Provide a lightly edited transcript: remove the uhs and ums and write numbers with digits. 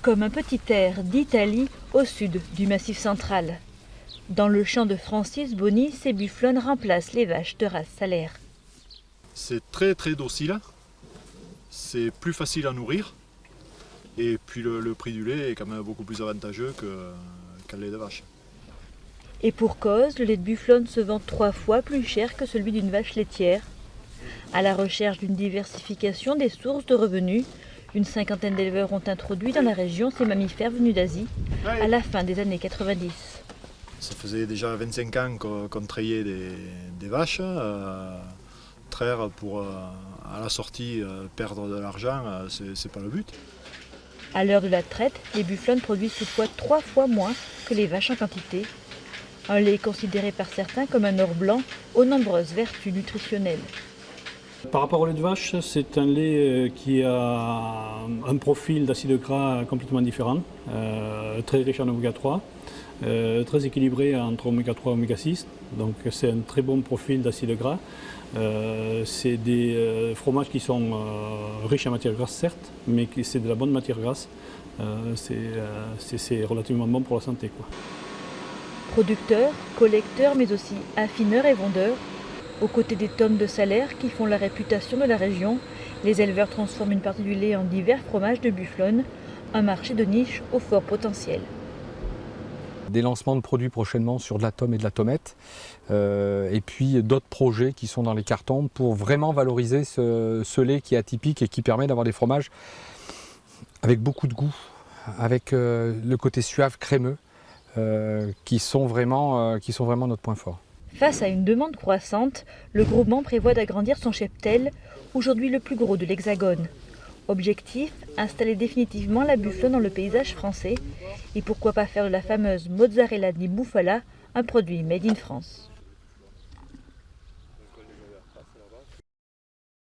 Comme un petit air d'Italie au sud du Massif central. Dans le champ de Francis Boni, ces bufflonnes remplacent les vaches de race salaire. C'est très docile, c'est plus facile à nourrir et puis le prix du lait est quand même beaucoup plus avantageux qu'un lait de vache. Et pour cause, le lait de bufflonne se vend 3 fois plus cher que celui d'une vache laitière. À la recherche d'une diversification des sources de revenus, une cinquantaine d'éleveurs ont introduit dans la région ces mammifères venus d'Asie à la fin des années 90. Ça faisait déjà 25 ans qu'on trayait des vaches. Traire pour à la sortie perdre de l'argent, c'est pas le but. À l'heure de la traite, les bufflonnes produisent toutefois 3 fois moins que les vaches en quantité. Un lait considéré par certains comme un or blanc aux nombreuses vertus nutritionnelles. Par rapport au lait de vache, c'est un lait qui a un profil d'acide gras complètement différent, très riche en oméga 3, très équilibré entre oméga 3 et oméga 6, donc c'est un très bon profil d'acide gras. C'est des fromages qui sont riches en matière grasse certes, mais c'est de la bonne matière grasse, c'est relativement bon pour la santé, quoi. Producteurs, collecteurs, mais aussi affineurs et vendeurs, aux côtés des tonnes de salaire qui font la réputation de la région, les éleveurs transforment une partie du lait en divers fromages de bufflonne, un marché de niche au fort potentiel. Des lancements de produits prochainement sur de la tome et de la tomette, et puis d'autres projets qui sont dans les cartons pour vraiment valoriser ce lait qui est atypique et qui permet d'avoir des fromages avec beaucoup de goût, avec le côté suave, crémeux, qui sont vraiment notre point fort. Face à une demande croissante, le groupement prévoit d'agrandir son cheptel, aujourd'hui le plus gros de l'Hexagone. Objectif, installer définitivement la bufflonne dans le paysage français et pourquoi pas faire de la fameuse mozzarella di bufala un produit made in France.